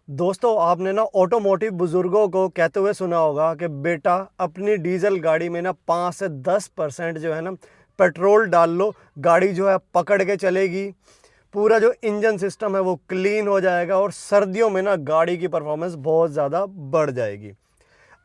दोस्तों आपने ना ऑटोमोटिव बुजुर्गों को कहते हुए सुना होगा कि बेटा अपनी डीजल गाड़ी में ना 5 से 10% जो है ना पेट्रोल डाल लो, गाड़ी जो है पकड़ के चलेगी। पूरा जो इंजन सिस्टम है वो क्लीन हो जाएगा और सर्दियों में ना गाड़ी की परफॉर्मेंस बहुत ज़्यादा बढ़ जाएगी।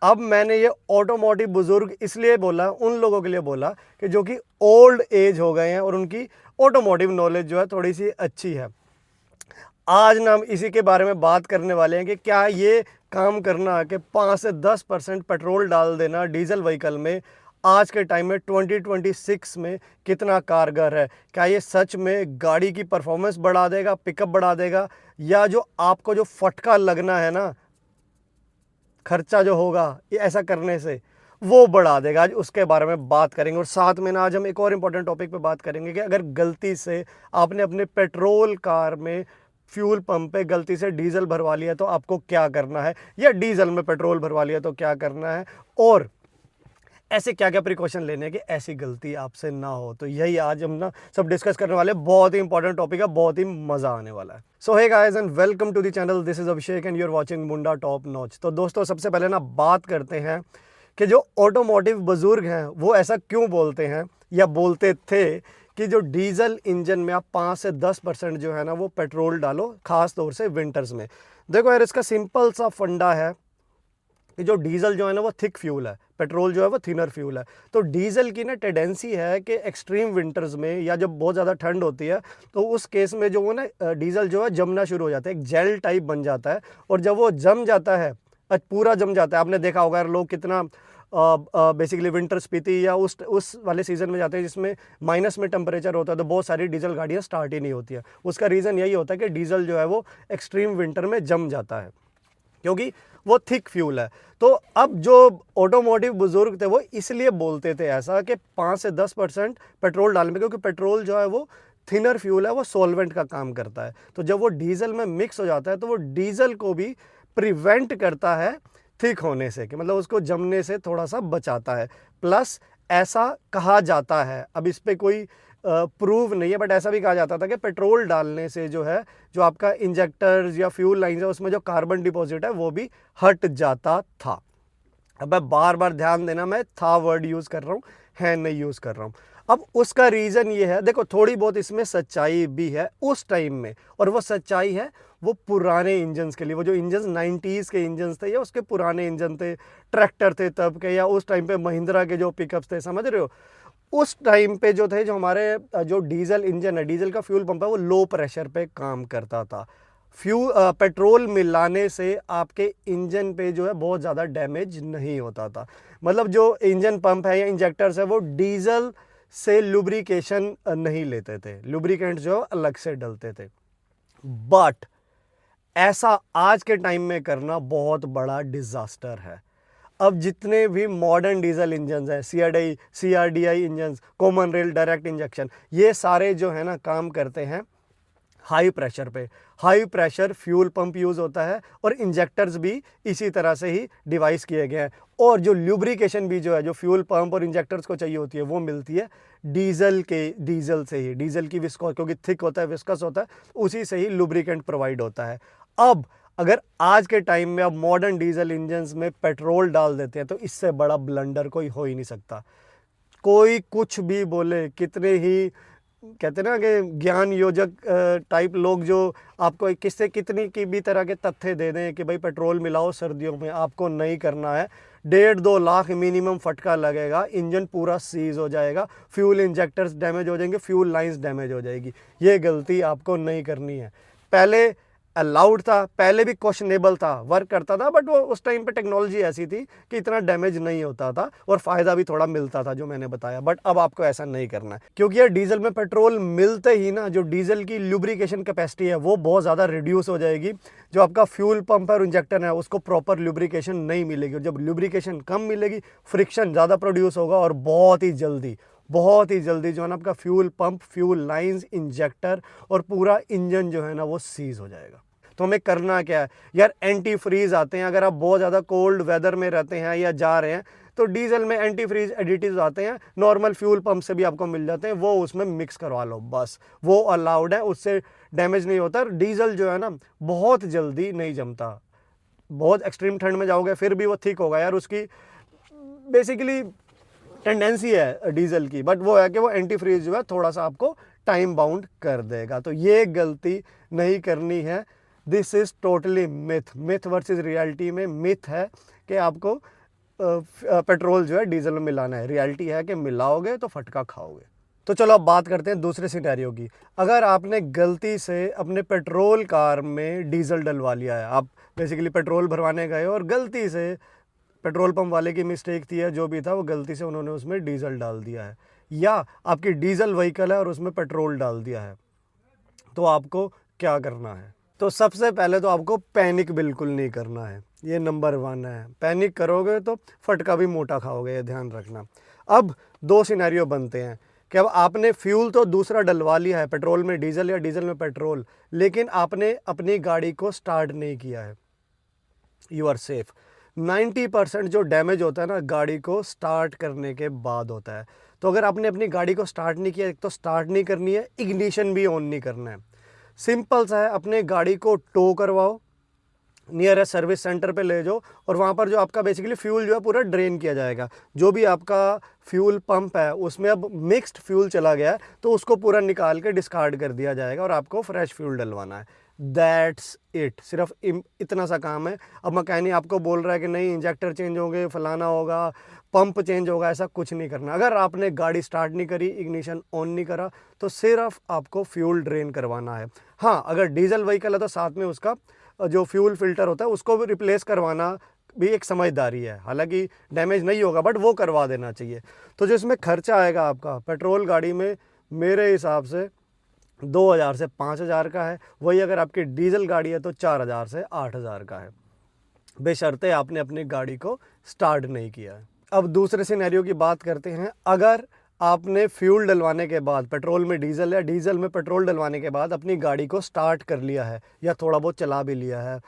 अब मैंने ये ऑटोमोटिव बुजुर्ग इसलिए बोला, उन लोगों के लिए बोला कि जो कि ओल्ड एज हो गए हैं और उनकी ऑटोमोटिव नॉलेज जो है थोड़ी सी अच्छी है। आज ना हम इसी के बारे में बात करने वाले हैं कि क्या ये काम करना कि 5 से 10% पेट्रोल डाल देना डीजल व्हीकल में आज के टाइम में 2026 में कितना कारगर है। क्या ये सच में गाड़ी की परफॉर्मेंस बढ़ा देगा, पिकअप बढ़ा देगा, या जो आपको जो फटका लगना है ना, खर्चा जो होगा ये ऐसा करने से वो बढ़ा देगा। आज उसके बारे में बात करेंगे और साथ में ना आज हम एक और इम्पोर्टेंट टॉपिक पे बात करेंगे कि अगर गलती से आपने अपने पेट्रोल कार में फ्यूल पंप पे गलती से डीजल भरवा लिया तो आपको क्या करना है, या डीजल में पेट्रोल भरवा लिया तो क्या करना है, और ऐसे क्या क्या प्रिकॉशन लेने हैं कि ऐसी गलती आपसे ना हो। तो यही आज हम ना सब डिस्कस करने वाले हैं। बहुत ही इंपॉर्टेंट टॉपिक है, बहुत ही मजा आने वाला है। So hey guys and welcome to the channel, this is Abhishek and you are watching Munda top notch. तो दोस्तों सबसे पहले ना बात करते हैं कि जो ऑटोमोटिव बुजुर्ग हैं वो ऐसा क्यों बोलते हैं या बोलते थे कि जो डीजल इंजन में आप 5 से 10% जो है ना वो पेट्रोल डालो, खास तौर से विंटर्स में। देखो यार, इसका सिंपल सा फंडा है कि जो डीजल जो है ना वो थिक फ्यूल है, पेट्रोल जो है वो थिनर फ्यूल है। तो डीजल की ना टेंडेंसी है कि एक्सट्रीम विंटर्स में या जब बहुत ज़्यादा ठंड होती है तो उस केस में जो वो ना डीजल जो है जमना शुरू हो जाता है, एक जेल टाइप बन जाता है। और जब वो जम जाता है, पूरा जम जाता है, आपने देखा होगा यार लोग कितना बेसिकली विंटर स्पीति या उस वाले सीज़न में जाते हैं जिसमें माइनस में टेम्परेचर होता है, तो बहुत सारी डीजल गाड़ियाँ स्टार्ट ही नहीं होती है। उसका रीज़न यही होता है कि डीजल जो है वो एक्सट्रीम विंटर में जम जाता है क्योंकि वो थिक फ्यूल है। तो अब जो ऑटोमोटिव बुजुर्ग थे वो इसलिए बोलते थे ऐसा कि 5 से 10% पेट्रोल डालने में, क्योंकि पेट्रोल जो है वो थिनर फ्यूल है, वो सॉल्वेंट का काम करता है। तो जब वो डीजल में मिक्स हो जाता है तो वो डीजल को भी प्रिवेंट करता है थिक होने से, कि मतलब उसको जमने से थोड़ा सा बचाता है। प्लस ऐसा कहा जाता है, अब इस पर कोई प्रूव नहीं है, बट ऐसा भी कहा जाता था कि पेट्रोल डालने से जो है जो आपका इंजेक्टर्स या फ्यूल लाइन्स है उसमें जो कार्बन डिपॉजिट है वो भी हट जाता था। अब मैं बार बार ध्यान देना, मैं था वर्ड यूज़ कर रहा हूँ, है नहीं यूज़ कर रहा हूँ। अब उसका रीज़न ये है, देखो थोड़ी बहुत इसमें सच्चाई भी है उस टाइम में, और वो सच्चाई है वो पुराने इंजन्स के लिए। वो जो इंजन्स 90s के इंजन्स थे या उसके पुराने इंजन थे, ट्रैक्टर थे तब के, या उस टाइम पे महिंद्रा के जो पिकअप्स थे, समझ रहे हो, उस टाइम पे जो थे, जो हमारे जो डीजल इंजन है, डीजल का फ्यूल पंप है, वो लो प्रेशर पे काम करता था। पेट्रोल मिलाने से आपके इंजन पे जो है बहुत ज़्यादा डैमेज नहीं होता था। मतलब जो इंजन पंप है या इंजेक्टर्स है वो डीजल से लुब्रिकेशन नहीं लेते थे, लुब्रिकेंट जो अलग से डलते थे। बट ऐसा आज के टाइम में करना बहुत बड़ा डिजास्टर है। अब जितने भी मॉडर्न डीजल इंजन हैं, CRDI engine, common rail direct injection, ये सारे जो है ना काम करते हैं हाई प्रेशर पे। High pressure fuel pump use होता है और इंजेक्टर्स भी इसी तरह से ही डिवाइस किए गए हैं। और जो ल्यूब्रिकेशन भी जो है, जो फ्यूल पंप और इंजेक्टर्स को चाहिए होती है, वो मिलती है डीजल से ही। डीजल की विस्कोस, क्योंकि थिक होता है, विस्कस होता है, उसी से ही लुब्रिकेंट प्रोवाइड होता है। अब अगर आज के टाइम में अब मॉडर्न डीजल इंजन्स में पेट्रोल डाल देते हैं तो इससे बड़ा ब्लंडर कोई हो ही नहीं सकता। कोई कुछ भी बोले, कितने ही कहते ना कि ज्ञान योजक टाइप लोग जो आपको किससे कितनी की भी तरह के तथ्य दे दें कि भाई पेट्रोल मिलाओ सर्दियों में, आपको नहीं करना है, 1.5-2 लाख मिनिमम फटका लगेगा, इंजन पूरा सीज हो जाएगा, फ्यूल इंजेक्टर्स डैमेज हो जाएंगे, फ्यूल लाइंस डैमेज हो जाएगी। ये गलती आपको नहीं करनी है। पहले अलाउड था, पहले भी क्वेश्चनेबल था, वर्क करता था, बट वो उस टाइम पे टेक्नोलॉजी ऐसी थी कि इतना डैमेज नहीं होता था और फायदा भी थोड़ा मिलता था, जो मैंने बताया। बट अब आपको ऐसा नहीं करना है, क्योंकि यार डीजल में पेट्रोल मिलते ही ना जो डीजल की ल्यूब्रिकेशन कैपेसिटी है वो बहुत ज़्यादा रिड्यूस हो जाएगी। जो आपका फ्यूल पंप और इंजेक्टर है उसको प्रॉपर ल्यूब्रिकेशन नहीं मिलेगी, और जब ल्यूब्रिकेशन कम मिलेगी फ्रिक्शन ज़्यादा प्रोड्यूस होगा, और बहुत ही जल्दी जो है ना आपका fuel pump, fuel lines, injector और पूरा इंजन जो है ना वो सीज हो जाएगा। तो हमें करना क्या है यार, एंटी फ्रीज आते हैं, अगर आप बहुत ज़्यादा कोल्ड वेदर में रहते हैं या जा रहे हैं तो डीजल में एंटी फ्रीज एडिटिव्स आते हैं, नॉर्मल फ्यूल पंप से भी आपको मिल जाते हैं, वो उसमें मिक्स करवा लो बस, वो अलाउड है, उससे डैमेज नहीं होता। डीजल जो है ना बहुत जल्दी नहीं जमता, बहुत एक्सट्रीम ठंड में जाओगे फिर भी वो ठीक होगा यार, उसकी बेसिकली टेंडेंसी है डीजल की, बट वो है कि वो एंटी फ्रीज जो है थोड़ा सा आपको टाइम बाउंड कर देगा, तो ये गलती नहीं करनी है। This is totally myth, myth versus reality में मिथ है कि आपको पेट्रोल जो है डीजल में मिलाना है, रियलिटी है कि मिलाओगे तो फटका खाओगे। तो चलो अब बात करते हैं दूसरे सिनेरियो की। अगर आपने गलती से अपने पेट्रोल कार में डीजल डलवा लिया है, आप बेसिकली पेट्रोल भरवाने गए और गलती से पेट्रोल पंप वाले की मिस्टेक थी या जो भी था वो गलती से उन्होंने उसमें डीजल डाल दिया है, या आपकी डीजल व्हीकल है और उसमें पेट्रोल डाल दिया है, तो आपको क्या करना है? तो सबसे पहले तो आपको पैनिक बिल्कुल नहीं करना है, ये नंबर 1 है। पैनिक करोगे तो फटका भी मोटा खाओगे, ये ध्यान रखना। अब 2 सिनेरियो बनते हैं कि अब आपने फ्यूल तो दूसरा डलवा लिया है, पेट्रोल में डीजल या डीजल में पेट्रोल, लेकिन आपने अपनी गाड़ी को स्टार्ट नहीं किया है। You are safe. 90% जो डैमेज होता है ना गाड़ी को स्टार्ट करने के बाद होता है। तो अगर आपने अपनी गाड़ी को स्टार्ट नहीं किया, एक तो स्टार्ट नहीं करनी है, इग्निशन भी ऑन नहीं करना है। सिंपल सा है, अपने गाड़ी को टो करवाओ, नियरेस्ट सर्विस सेंटर पे ले जाओ और वहाँ पर जो आपका बेसिकली फ्यूल जो है पूरा ड्रेन किया जाएगा। जो भी आपका फ्यूल पंप है उसमें अब मिक्स्ड फ्यूल चला गया है तो उसको पूरा निकाल के डिस्कार्ड कर दिया जाएगा और आपको फ्रेश फ्यूल डलवाना है। दैट्स इट, सिर्फ इतना सा काम है। अब मैकेनिक आपको बोल रहा है कि नहीं इंजेक्टर चेंज होंगे, फलाना होगा, पंप चेंज होगा, ऐसा कुछ नहीं करना। अगर आपने गाड़ी स्टार्ट नहीं करी, इग्निशन ऑन नहीं करा, तो सिर्फ आपको फ्यूल ड्रेन करवाना है। हाँ, अगर डीजल व्हीकल है तो साथ में उसका जो फ्यूल फिल्टर होता है उसको भी रिप्लेस करवाना भी एक समझदारी है, हालांकि डैमेज नहीं होगा बट वो करवा देना चाहिए। तो जो इसमें खर्चा आएगा आपका पेट्रोल गाड़ी में, मेरे हिसाब से 2000 से 5000 का है। वही अगर आपकी डीजल गाड़ी है तो 4000 से 8000 का है, बेशर्ते आपने अपनी गाड़ी को स्टार्ट नहीं किया है। अब दूसरे सिनेरियो की बात करते हैं। अगर आपने फ्यूल डलवाने के बाद, पेट्रोल में डीजल या डीजल में पेट्रोल डलवाने के बाद अपनी गाड़ी को स्टार्ट कर लिया है या थोड़ा बहुत चला भी लिया है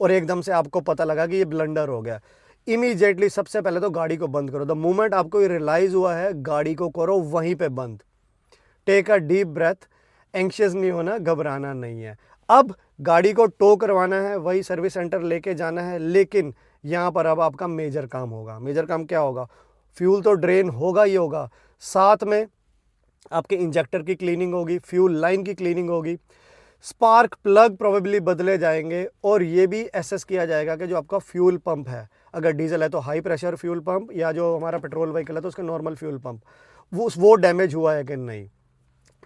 और एकदम से आपको पता लगा कि ये ब्लंडर हो गया, इमीडिएटली सबसे पहले तो गाड़ी को बंद करो। द मोमेंट आपको ये रियलाइज़ हुआ है, गाड़ी को करो वहीं पे बंद। Take a deep breath, anxious नहीं होना, घबराना नहीं है। अब गाड़ी को टो करवाना है, वही सर्विस सेंटर लेके जाना है, लेकिन यहाँ पर अब आपका मेजर काम होगा। मेजर काम क्या होगा? फ्यूल तो ड्रेन होगा ही होगा, साथ में आपके इंजेक्टर की क्लीनिंग होगी, फ्यूल लाइन की क्लीनिंग होगी, स्पार्क प्लग प्रोबेबली बदले जाएंगे और ये भी एसेस किया जाएगा कि जो आपका फ्यूल पंप है, अगर डीजल है तो हाई प्रेशर फ्यूल पंप, या जो हमारा पेट्रोल व्हीकल है तो उसका नॉर्मल फ्यूल पंप, वो डैमेज हुआ है कि नहीं।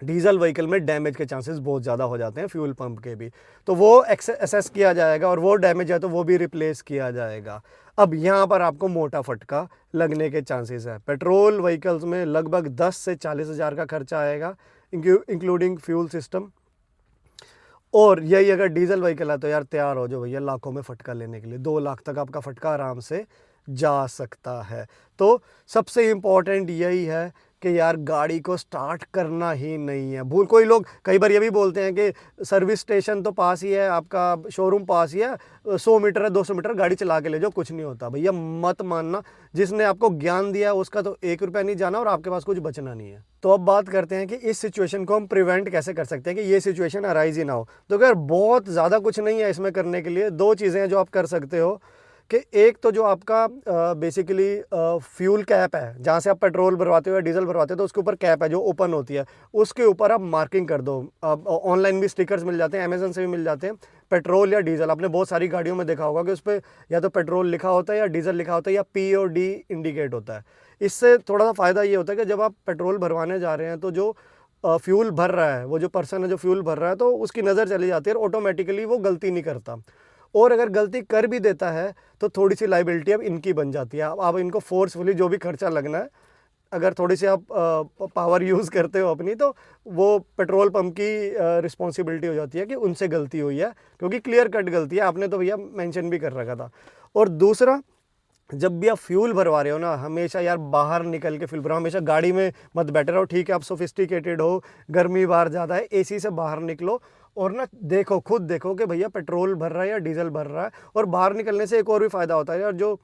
डीजल व्हीकल में डैमेज के चांसेस बहुत ज़्यादा हो जाते हैं, फ्यूल पंप के भी, तो वो एसेस किया जाएगा और वो डैमेज है तो वो भी रिप्लेस किया जाएगा। अब यहाँ पर आपको मोटा फटका लगने के चांसेस है। पेट्रोल व्हीकल्स में लगभग 10 से 40 हज़ार का खर्चा आएगा इंक्लूडिंग फ्यूल सिस्टम, और यही अगर डीजल व्हीकल है तो यार तैयार हो जाओ भैया लाखों में फटका लेने के लिए। 2 लाख तक आपका फटका आराम से जा सकता है। तो सबसे इम्पॉर्टेंट यही है कि यार गाड़ी को स्टार्ट करना ही नहीं है। कोई लोग कई बार ये भी बोलते हैं कि सर्विस स्टेशन तो पास ही है, आपका शोरूम पास ही है, 100 मीटर है 200 मीटर गाड़ी चला के ले जाओ, कुछ नहीं होता। भैया मत मानना, जिसने आपको ज्ञान दिया है उसका तो 1 रुपया नहीं जाना और आपके पास कुछ बचना नहीं है। तो अब बात करते हैं कि इस सिचुएशन को हम प्रिवेंट कैसे कर सकते हैं कि ये सिचुएशन अराइज ही ना हो। तो अगर बहुत ज़्यादा कुछ नहीं है इसमें करने के लिए, 2 चीज़ें हैं जो आप कर सकते हो कि एक तो जो आपका बेसिकली फ्यूल कैप है, जहाँ से आप पेट्रोल भरवाते हो या डीजल भरवाते हो तो उसके ऊपर कैप है जो ओपन होती है, उसके ऊपर आप मार्किंग कर दो। ऑनलाइन भी स्टिकर्स मिल जाते हैं, अमेजन से भी मिल जाते हैं। पेट्रोल या डीजल, आपने बहुत सारी गाड़ियों में देखा होगा कि उस पर या तो पेट्रोल लिखा होता है या डीजल लिखा होता है या P और D इंडिकेट होता है। इससे थोड़ा सा फ़ायदा ये होता है कि जब आप पेट्रोल भरवाने जा रहे हैं तो जो फ्यूल भर रहा है, वो जो पर्सन है जो फ्यूल भर रहा है, तो उसकी नज़र चली जाती है और ऑटोमेटिकली वो गलती नहीं करता। और अगर गलती कर भी देता है तो थोड़ी सी लाइबिलिटी अब इनकी बन जाती है। आप इनको फोर्सफुली जो भी खर्चा लगना है, अगर थोड़ी सी आप पावर यूज़ करते हो अपनी, तो वो पेट्रोल पंप की रिस्पॉन्सिबिलिटी हो जाती है कि उनसे गलती हुई है, क्योंकि क्लियर कट गलती है, आपने तो भैया मेंशन भी कर रखा था। और दूसरा, जब भी आप फ्यूल भरवा रहे हो ना, हमेशा यार बाहर निकल के फ्यूल भरवाओ। हमेशा गाड़ी में मत बैठे रहो। ठीक है आप सोफिस्टिकेटेड हो, गर्मी बाहर ज़्यादा है, AC से बाहर निकलो और ना देखो, खुद देखो कि भैया पेट्रोल भर रहा है या डीजल भर रहा है। और बाहर निकलने से एक और भी फ़ायदा होता है यार, जो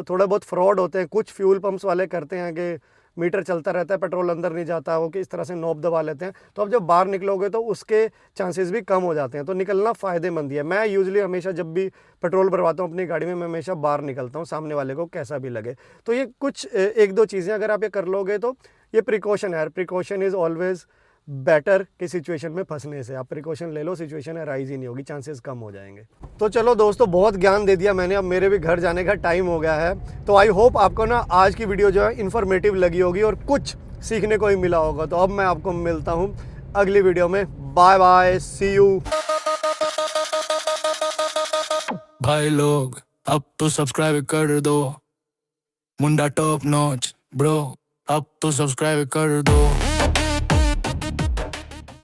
थोड़ा बहुत फ्रॉड होते हैं, कुछ फ्यूल पंप्स वाले करते हैं कि मीटर चलता रहता है, पेट्रोल अंदर नहीं जाता, वो कि इस तरह से नॉब दबा लेते हैं। तो अब जब बाहर निकलोगे तो उसके चांसेस भी कम हो जाते हैं, तो निकलना फ़ायदेमंद ही है। मैं यूजुअली हमेशा जब भी पेट्रोल भरवाता हूँ अपनी गाड़ी में, मैं हमेशा बाहर निकलता हूँ, सामने वाले को कैसा भी लगे। तो ये कुछ एक दो चीज़ें अगर आप ये कर लोगे तो ये प्रिकॉशन है। प्रिकॉशन इज़ ऑलवेज बेटर कि सिचुएशन में फंसने से। आप प्रिकॉशन ले लो, सिचुएशन अराइज ही नहीं होगी, चांसेस कम हो जाएंगे। तो चलो दोस्तों, बहुत ज्ञान दे दिया मैंने, अब मेरे भी घर जाने का टाइम हो गया है। तो आई होप आपको ना आज की वीडियो जो है इन्फॉर्मेटिव लगी होगी और कुछ सीखने को ही मिला होगा। तो अब मैं आपको मिलता हूँ अगली वीडियो में। Bye bye, see you. भाई लोग अब तो सब्सक्राइब कर दो, मुंडा टॉप नॉच ब्रो, अब तो सब्सक्राइब कर दो।